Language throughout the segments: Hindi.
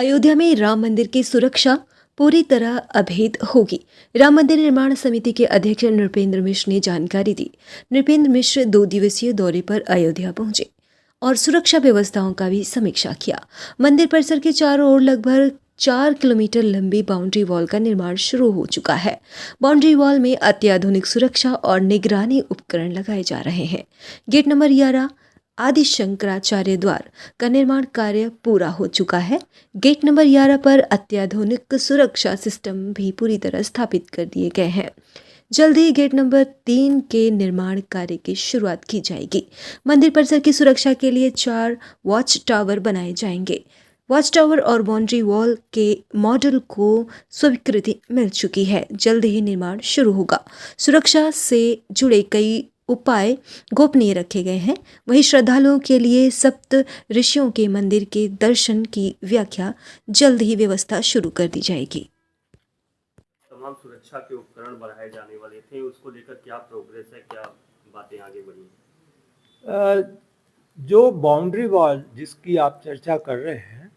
अयोध्या में राम मंदिर की सुरक्षा पूरी तरह अभेद होगी। राम मंदिर निर्माण समिति के अध्यक्ष नृपेंद्र मिश्र ने जानकारी दी। नृपेंद्र मिश्र 2 दिवसीय दौरे पर अयोध्या पहुंचे और सुरक्षा व्यवस्थाओं का भी समीक्षा किया। मंदिर परिसर के चारों ओर लगभग 4 किलोमीटर लंबी बाउंड्री वॉल का निर्माण शुरू हो चुका है। बाउंड्री वॉल में अत्याधुनिक सुरक्षा और निगरानी उपकरण लगाए जा रहे हैं। गेट नंबर 11 आदि शंकराचार्य द्वार का निर्माण कार्य पूरा हो चुका है। गेट नंबर 11 पर अत्याधुनिक सुरक्षा सिस्टम भी पूरी तरह स्थापित कर दिए गए हैं। जल्द ही गेट नंबर 3 के निर्माण कार्य की शुरुआत की जाएगी। मंदिर परिसर की सुरक्षा के लिए 4 वॉच टावर बनाए जाएंगे। वॉच टावर और बाउंड्री वॉल के मॉडल को स्वीकृति मिल चुकी है। जल्द ही निर्माण शुरू होगा। सुरक्षा से जुड़े कई उपाय गोपनीय रखे गए हैं। वहीं श्रद्धालुओं के लिए सप्त ऋषियों के मंदिर के दर्शन की व्याख्या जल्द ही व्यवस्था शुरू कर दी जाएगी। तमाम सुरक्षा के उपकरण बढ़ाए जाने वाले थे, उसको लेकर क्या प्रोग्रेस है, क्या बातें आगे बढ़ी? जो बाउंड्री वॉल जिसकी आप चर्चा कर रहे हैं,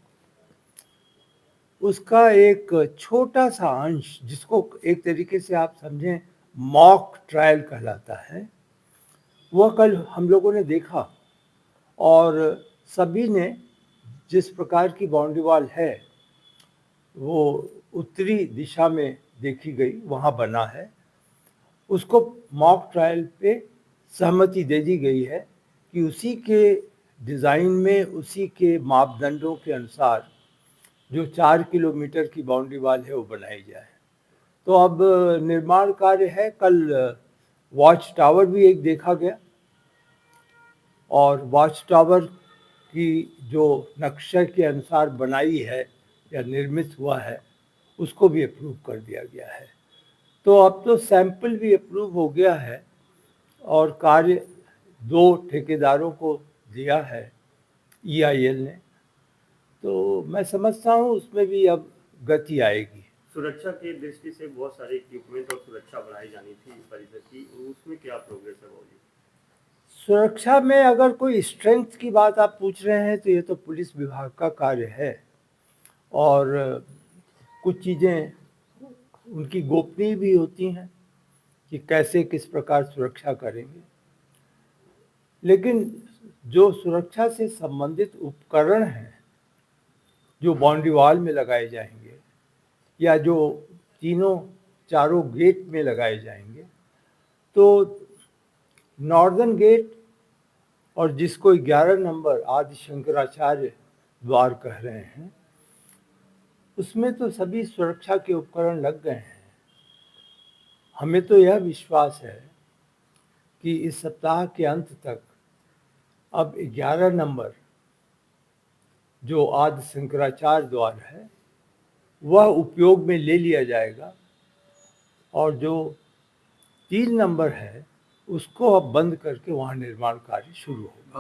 उसका एक छोटा सा अंश, जिसको एक तरीके से आप समझें मॉक ट्रायल कहलाता है, वह कल हम लोगों ने देखा और सभी ने जिस प्रकार की बाउंड्री वॉल है वो उत्तरी दिशा में देखी गई, वहाँ बना है, उसको मॉक ट्रायल पे सहमति दे दी गई है कि उसी के डिज़ाइन में, उसी के मापदंडों के अनुसार जो 4 किलोमीटर की बाउंड्री वॉल है वो बनाई जाए। तो अब निर्माण कार्य है। कल वॉच टावर भी एक देखा गया और वॉच टावर की जो नक्शे के अनुसार बनाई है या निर्मित हुआ है, उसको भी अप्रूव कर दिया गया है। तो अब तो सैंपल भी अप्रूव हो गया है और कार्य 2 ठेकेदारों को दिया है EIL ने। तो मैं समझता हूँ उसमें भी अब गति आएगी। सुरक्षा की दृष्टि से बहुत सारे इक्विपमेंट और सुरक्षा बढ़ाई जानी थी परिसर की, उसमें क्या प्रोग्रेस है होगी? सुरक्षा में अगर कोई स्ट्रेंथ की बात आप पूछ रहे हैं तो ये तो पुलिस विभाग का कार्य है और कुछ चीज़ें उनकी गोपनीय भी होती हैं कि कैसे किस प्रकार सुरक्षा करेंगे। लेकिन जो सुरक्षा से संबंधित उपकरण हैं जो बाउंड्री वॉल में लगाए जाएंगे या जो चारों गेट में लगाए जाएंगे, तो नॉर्दर्न गेट और जिसको 11 नंबर आदि शंकराचार्य द्वार कह रहे हैं, उसमें तो सभी सुरक्षा के उपकरण लग गए हैं। हमें तो यह विश्वास है कि इस सप्ताह के अंत तक अब 11 नंबर जो आदि शंकराचार्य द्वार है वह उपयोग में ले लिया जाएगा और जो 3 नंबर है उसको अब बंद करके वहाँ निर्माण कार्य शुरू होगा।